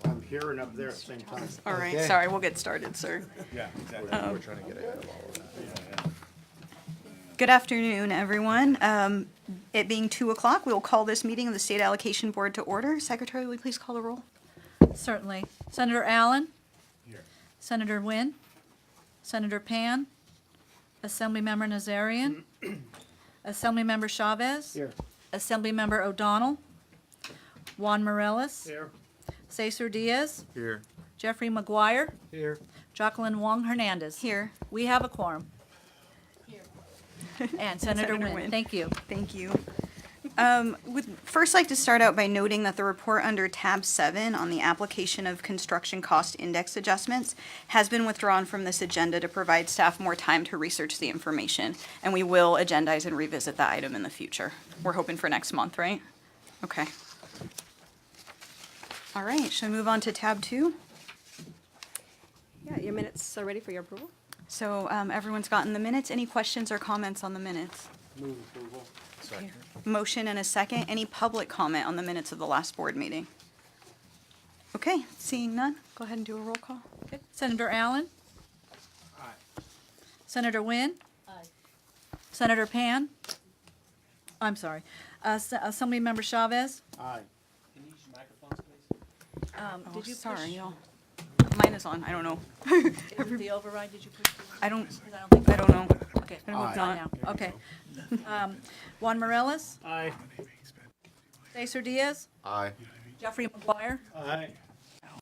I'm here and up there at the same time. All right, Okay. sorry, we'll get started, sir. Yeah, exactly. We're trying to get ahead of all of that. Good afternoon, everyone. It being 2 o'clock, we will call this meeting of the State Allocation Board to order. Secretary, will you please call the roll? Certainly. Senator Allen? Here. Senator Nguyen? Senator Pan? Assemblymember Nazarian? Assemblymember Chavez? Here. Assemblymember O'Donnell? Juan Morales? Here. Cesar Diaz? Here. Jeffrey McGuire? Here. Jacqueline Wong Hernandez? Here. We have a quorum. And Senator Senator Nguyen, Nguyen. thank you. Thank you. Would first like to start out by noting that the report under tab 7 on the application of construction cost index adjustments has been withdrawn from this agenda to provide staff more time to research the information, and we will agendize and revisit the item in the future. We're hoping for next month, right? Okay. All right, shall we move on to tab 2? Yeah, your minutes are ready for your approval. So everyone's gotten the minutes. Any questions or comments on the minutes? Move approval. Second. Motion and a second. Any public comment on the minutes of the last board meeting? Okay, seeing none, go ahead and do a roll call. Okay. Senator Allen? Aye. Senator Nguyen? Senator Pan? I'm sorry. Assemblymember Chavez? Aye. Oh, Did you sorry, push y'all. Mine is on, I don't know. the override? Did you push? I don't, I don't think I don't know. Okay, I don't it's know. on now. Okay. Juan Morales? Aye. Cesar Diaz? Aye. Jeffrey McGuire? Aye.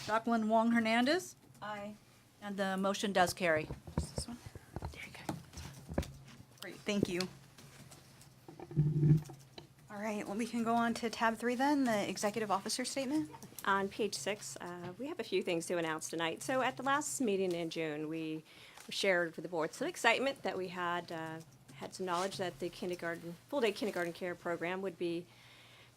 Jacqueline Wong Hernandez? Aye. And the motion does carry. This one? There you go. Great, thank you. All right, well, we can go on to tab 3 then, the executive officer statement. On page 6, we have a few things to announce tonight. So at the last meeting in June, we shared with the board some excitement that we had some knowledge that the kindergarten, full-day kindergarten care program would be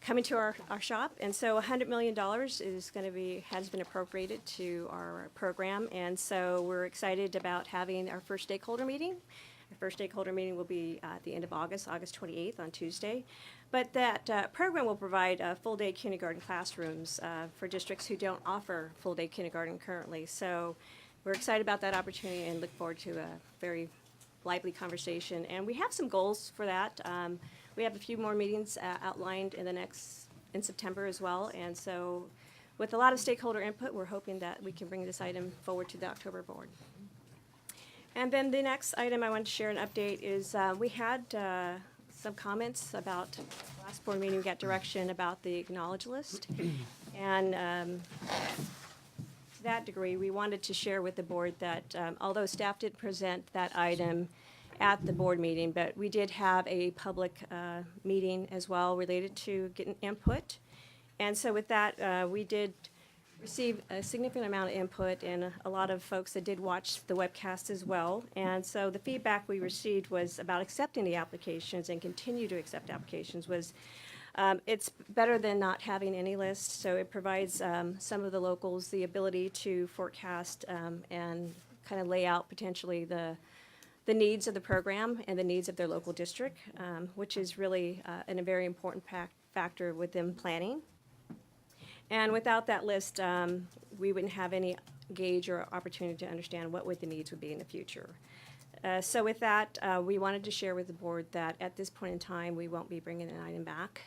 coming to our shop. And so $100 million has been appropriated to our program. And so we're excited about having our first stakeholder meeting. Our first stakeholder meeting will be at the end of August 28th on Tuesday. But that program will provide full-day kindergarten classrooms for districts who don't offer full-day kindergarten currently. So we're excited about that opportunity and look forward to a very lively conversation. And we have some goals for that. We have a few more meetings outlined in September as well. And so with a lot of stakeholder input, we're hoping that we can bring this item forward to the October board. And then the next item I want to share an update is we had some comments about last board meeting. We got direction about the acknowledge list. And to that degree, we wanted to share with the board that although staff did present that item at the board meeting, but we did have a public meeting as well related to getting input. And so with that, we did receive a significant amount of input and a lot of folks that did watch the webcast as well. And so the feedback we received was about accepting the applications and continue to accept applications was it's better than not having any list. So it provides some of the locals the ability to forecast and kind of lay out potentially the needs of the program and the needs of their local district, which is really a very important factor with them planning. And without that list, we wouldn't have any gauge or opportunity to understand what the needs would be in the future. So with that, we wanted to share with the board that at this point in time, we won't be bringing an item back.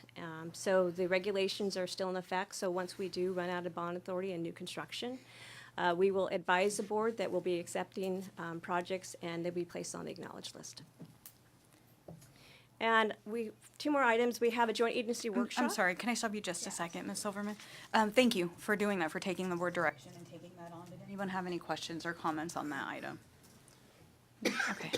So the regulations are still in effect. So once we do run out of bond authority and new construction, we will advise the board that we'll be accepting projects and they'll be placed on the acknowledged list. And two more items. We have a joint agency workshop. I'm sorry, can I stop you just a second, Ms. Silverman? Thank you for doing that, for taking the board direction and taking that on. Did anyone have any questions or comments on that item? Okay,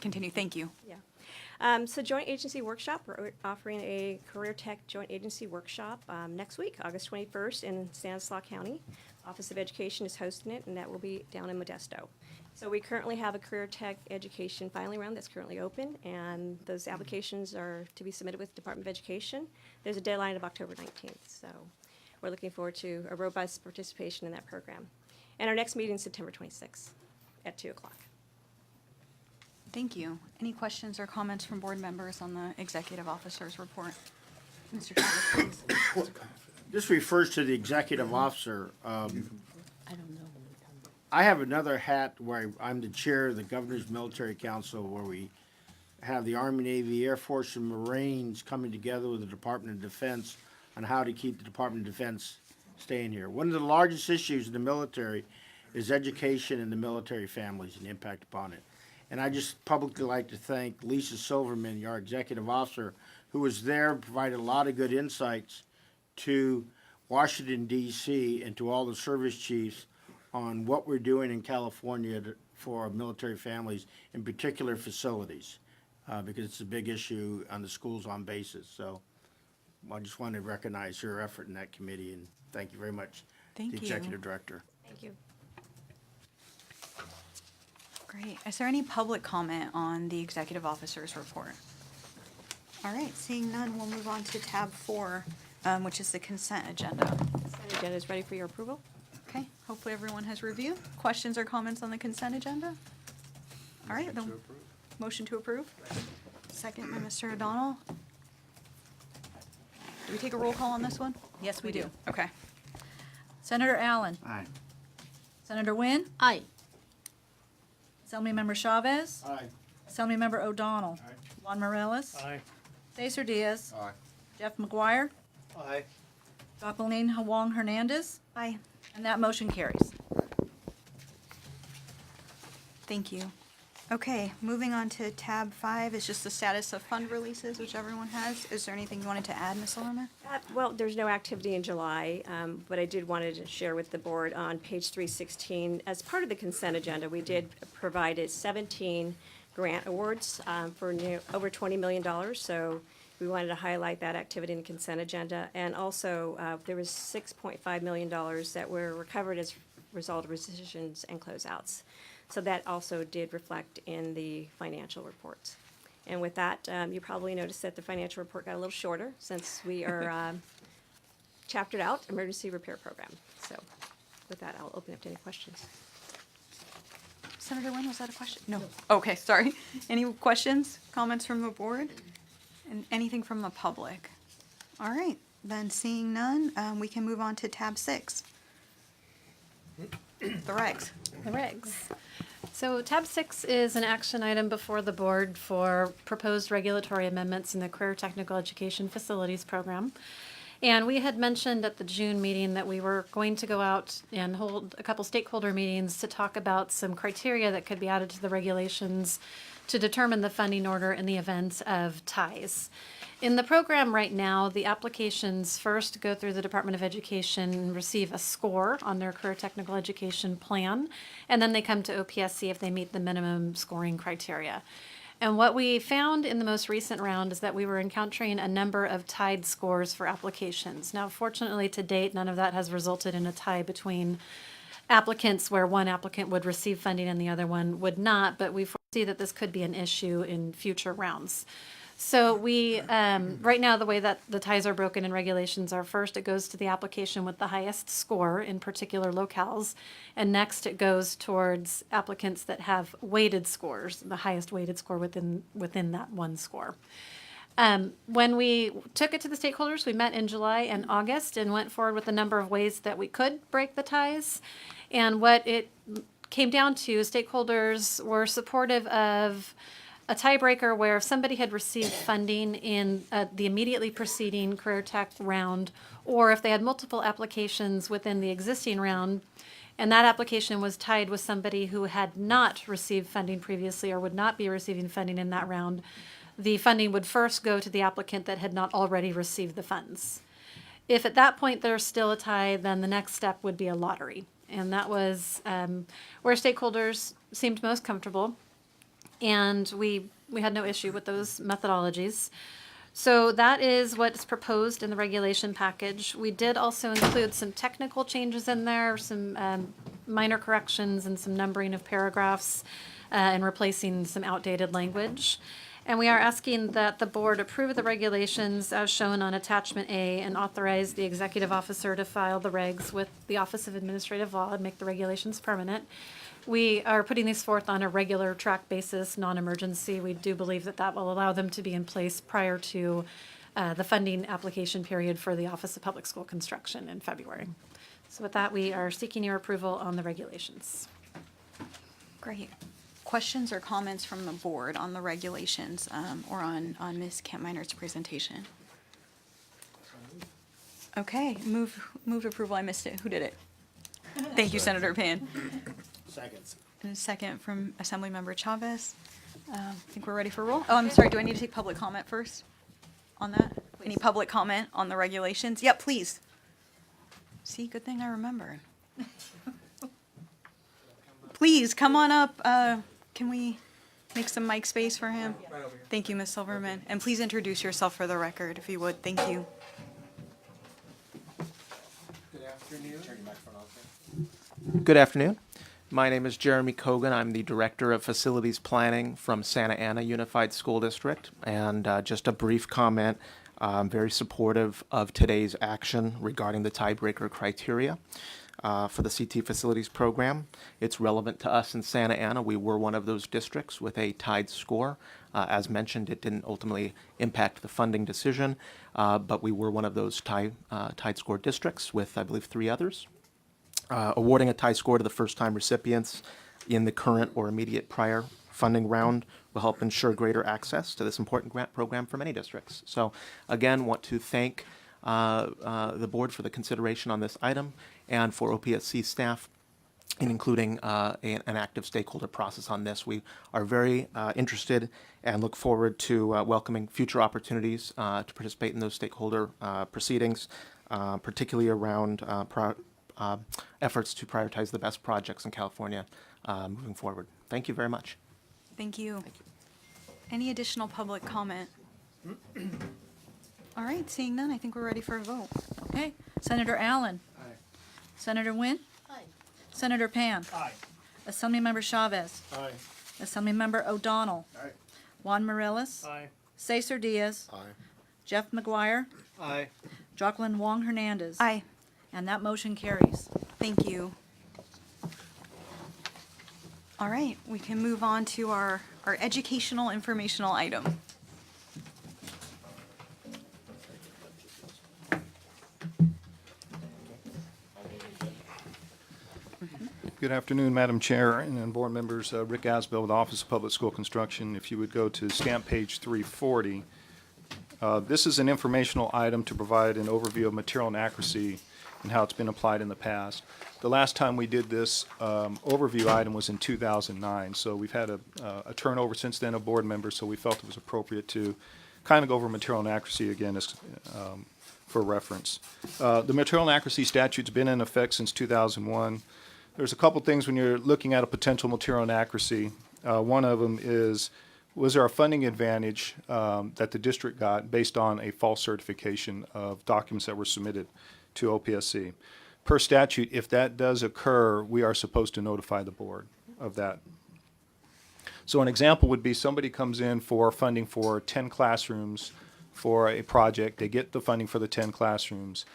continue, thank you. Yeah. So joint agency workshop, we're offering a career tech joint agency workshop next week, August 21st in Stanislaus County. Office of Education is hosting it, and that will be down in Modesto. So we currently have a career tech education filing round that's currently open, and those applications are to be submitted with the Department of Education. There's a deadline of October 19th, so we're looking forward to a robust participation in that program. And our next meeting is September 26th at 2 o'clock. Thank you. Any questions or comments from board members on the executive officer's report? Mr. Chavez, please. This refers to the executive officer. I have another hat where I'm the chair of the Governor's Military Council, where we have the Army, Navy, Air Force, and Marines coming together with the Department of Defense on how to keep the Department of Defense staying here. One of the largest issues in the military is education and the military families and the impact upon it. And I just publicly like to thank Lisa Silverman, our executive officer, who was there, provided a lot of good insights to Washington, D.C., and to all the service chiefs on what we're doing in California for our military families, in particular facilities, because it's a big issue on the schools on bases. So I just want to recognize her effort in that committee, and thank you very much, Thank the you. executive director. Thank you. Great. Is there any public comment on the executive officer's report? All right, seeing none, we'll move on to tab 4, which is the consent agenda. Consent agenda is ready for your approval. Okay, hopefully everyone has reviewed. Questions or comments on the consent agenda? All right, then, motion to approve. Second by Mr. O'Donnell. Do we take a roll call on this one? Yes, we do. Okay. Senator Allen. Aye. Senator Nguyen. Aye. Assemblymember Chavez. Aye. Assemblymember O'Donnell. Juan Morales. Aye. Cesar Diaz. Aye. Jeff McGuire. Aye. Jacqueline Wong Hernandez. Aye. And that motion carries. Thank you. Okay, moving on to tab 5 is just the status of fund releases, which everyone has. Is there anything you wanted to add, Ms. Lorimer? Well, there's no activity in July, but I did wanted to share with the board on page 316, as part of the consent agenda, we did provide 17 grant awards for over $20 million. So we wanted to highlight that activity in the consent agenda. And also, there was $6.5 million that were recovered as a result of rescissions and closeouts. So that also did reflect in the financial reports. And with that, you probably noticed that the financial report got a little shorter since we are chaptered out emergency repair program. So with that, I'll open up to any questions. Senator Nguyen, was that a question? No. Okay, sorry. Any questions, comments from the board? And anything from the public? All right, then seeing none, we can move on to tab 6. The regs. The regs. So tab 6 is an action item before the board for proposed regulatory amendments in the Career Technical Education Facilities Program. And we had mentioned at the June meeting that we were going to go out and hold a couple stakeholder meetings to talk about some criteria that could be added to the regulations to determine the funding order in the event of ties. In the program right now, the applications first go through the Department of Education and receive a score on their career technical education plan, and then they come to OPSC if they meet the minimum scoring criteria. And what we found in the most recent round is that we were encountering a number of tied scores for applications. Now, fortunately, to date, none of that has resulted in a tie between applicants where one applicant would receive funding and the other one would not, but we foresee that this could be an issue in future rounds. So we, right now, the way that the ties are broken in regulations are first it goes to the application with the highest score in particular locales, and next it goes towards applicants that have weighted scores, the highest weighted score within that one score. When we took it to the stakeholders, we met in July and August and went forward with a number of ways that we could break the ties. And what it came down to, stakeholders were supportive of a tiebreaker where if somebody had received funding in the immediately preceding career tech round, or if they had multiple applications within the existing round, and that application was tied with somebody who had not received funding previously or would not be receiving funding in that round, the funding would first go to the applicant that had not already received the funds. If at that point there's still a tie, then the next step would be a lottery. And that was where stakeholders seemed most comfortable. And we had no issue with those methodologies. So that is what's proposed in the regulation package. We did also include some technical changes in there, some minor corrections and some numbering of paragraphs and replacing some outdated language. And we are asking that the board approve the regulations as shown on attachment A and authorize the executive officer to file the regs with the Office of Administrative Law and make the regulations permanent. We are putting these forth on a regular track basis, non-emergency. We do believe that that will allow them to be in place prior to the funding application period for the Office of Public School Construction in February. So with that, we are seeking your approval on the regulations. Great. Questions or comments from the board on the regulations, or on Ms. Kampminer's presentation? Okay, move approval. I missed it. Who did it? Thank you, Senator Pan. Seconds. And a second from Assemblymember Chavez. I think we're ready for roll. Oh, I'm sorry, do I need to take public comment first on that? Any public comment on the regulations? Yep, please. See, good thing I remembered. Please, come on up. Can we make some mic space for him? Thank you, Ms. Silverman. And please introduce yourself for the record, if you would. Thank you. Good afternoon. My name is Jeremy Kogan. I'm the Director of Facilities Planning from Santa Ana Unified School District. And just a brief comment, I'm very supportive of today's action regarding the tiebreaker criteria for the CT Facilities Program. It's relevant to us in Santa Ana. We were one of those districts with a tied score. As mentioned, it didn't ultimately impact the funding decision, but we were one of those tied score districts with, I believe, 3 others. Awarding a tie score to the first-time recipients in the current or immediate prior funding round will help ensure greater access to this important grant program for many districts. So, again, want to thank the board for the consideration on this item and for OPSC staff in including an active stakeholder process on this. We are very interested and look forward to welcoming future opportunities to participate in those stakeholder proceedings, particularly around efforts to prioritize the best projects in California moving forward. Thank you very much. Thank you. Any additional public comment? All right, seeing none, I think we're ready for a vote. Okay. Senator Allen. Aye. Senator Nguyen. Senator Pan. Aye. Assemblymember Chavez. Aye. Assemblymember O'Donnell. Aye. Juan Morales. Aye. Cesar Diaz. Aye. Jeff McGuire. Aye. Jocelyn Wong Hernandez. Aye. And that motion carries. Thank you. All right, we can move on to our educational informational item. Good afternoon, Madam Chair and board members. Rick Asbell with the Office of Public School Construction. If you would go to stamp page 340, this is an informational item to provide an overview of material inaccuracy and how it's been applied in the past. The last time we did this overview item was in 2009, so we've had a turnover since then of board members, so we felt it was appropriate to kind of go over material inaccuracy again as, for reference. The material inaccuracy statute's been in effect since 2001. There's a couple things when you're looking at a potential material inaccuracy. One of them is, was there a funding advantage that the district got based on a false certification of documents that were submitted to OPSC? Per statute, if that does occur, we are supposed to notify the board of that. So an example would be somebody comes in for funding for 10 classrooms for a project. They get the funding for the 10 classrooms.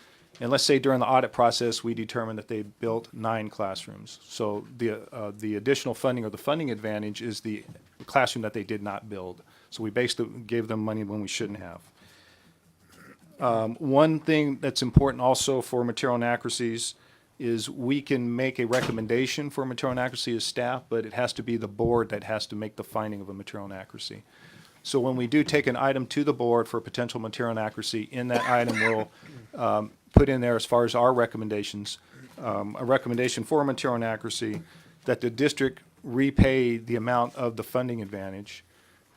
And let's say during the audit process, we determine that they built 9 classrooms. So the additional funding or the funding advantage is the classroom that they did not build. So we basically gave them money when we shouldn't have. One thing that's important also for material inaccuracies is we can make a recommendation for material inaccuracy as staff, but it has to be the board that has to make the finding of a material inaccuracy. So when we do take an item to the board for potential material inaccuracy, in that item we'll put in there as far as our recommendations, a recommendation for a material inaccuracy that the district repay the amount of the funding advantage.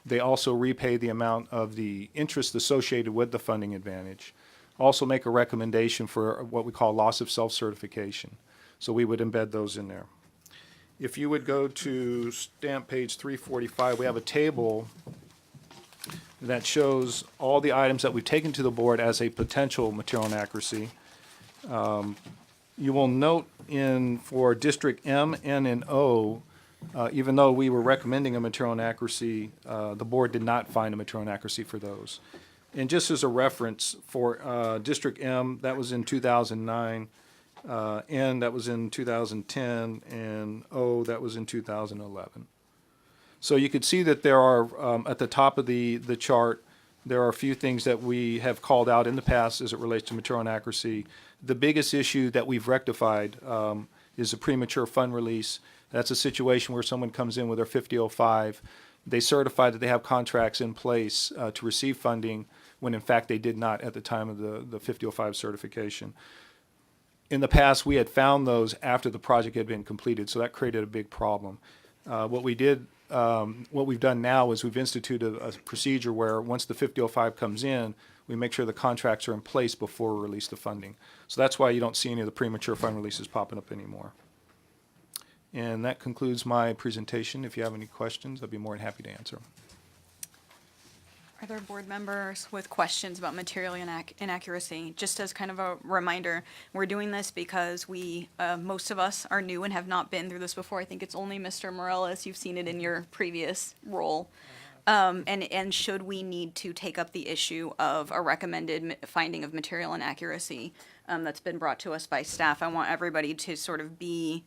They also repay the amount of the interest associated with the funding advantage. Also make a recommendation for what we call loss of self-certification. So we would embed those in there. If you would go to stamp page 345, we have a table that shows all the items that we've taken to the board as a potential material inaccuracy. You will note for District M, N, and O, even though we were recommending a material inaccuracy, the board did not find a material inaccuracy for those. And just as a reference, for District M, that was in 2009, N, that was in 2010, and O, that was in 2011. So you could see that there are, at the top of the chart, There are a few things that we have called out in the past as it relates to material inaccuracy. The biggest issue that we've rectified is a premature fund release. That's a situation where someone comes in with their 5005. They certify that they have contracts in place to receive funding when in fact they did not at the time of the 5005 certification. In the past, we had found those after the project had been completed, so that created a big problem. What we've done now is we've instituted a procedure where once the 5005 comes in, we make sure the contracts are in place before we release the funding. So that's why you don't see any of the premature fund releases popping up anymore. And that concludes my presentation. If you have any questions, I'd be more than happy to answer them. Are there board members with questions about material inaccuracy? Just as kind of a reminder, we're doing this because we, most of us are new and have not been through this before. I think it's only Mr. Morales, you've seen it in your previous role. And should we need to take up the issue of a recommended finding of material inaccuracy that's been brought to us by staff, I want everybody to sort of be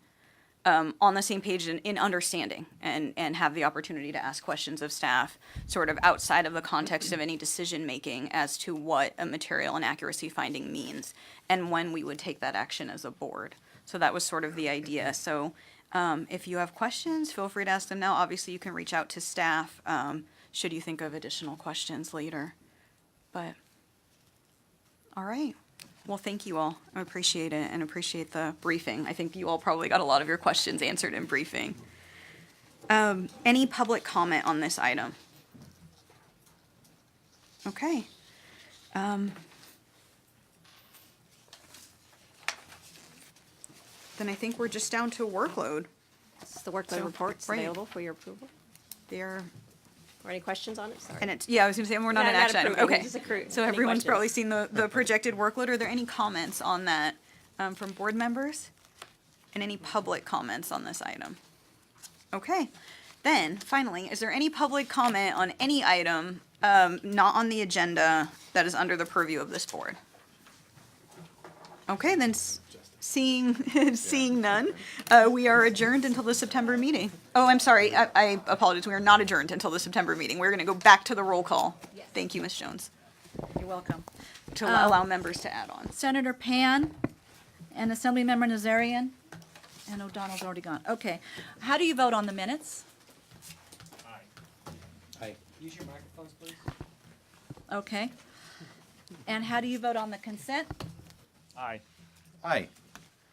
on the same page in understanding and have the opportunity to ask questions of staff sort of outside of the context of any decision making as to what a material inaccuracy finding means and when we would take that action as a board. So that was sort of the idea. So if you have questions, feel free to ask them now. Obviously, you can reach out to staff should you think of additional questions later. But, all right. Well, thank you all. I appreciate it and appreciate the briefing. I think you all probably got a lot of your questions answered in briefing. Any public comment on this item? Okay. Then I think we're just down to workload. This is the workload So, reports right. available for your approval. They're, Or any questions on it? Sorry. and it's, yeah, I was gonna say, we're not Yeah, an not action item. approving, Okay. just accrue- So any everyone's probably questions? seen the projected workload. Are there any comments on that from board members? And any public comments on this item? Okay. Then, finally, is there any public comment on any item not on the agenda that is under the purview of this board? Okay, then seeing none, we are adjourned until the September meeting. Oh, I'm sorry, I apologize. We are not adjourned until the September meeting. We're going to go back to the roll call. Thank you, Ms. Jones, You're welcome. to allow members to add on. Senator Pan and Assemblymember Nazarian, and O'Donnell's already gone. Okay. How do you vote on the minutes? Aye. Use your microphones, please. Okay. And how do you vote on the consent? Aye. Aye,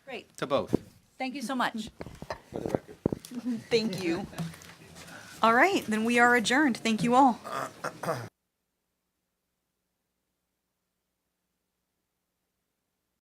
Great. to both. Thank you so much. For the record. Thank you. All right, then we are adjourned. Thank you all.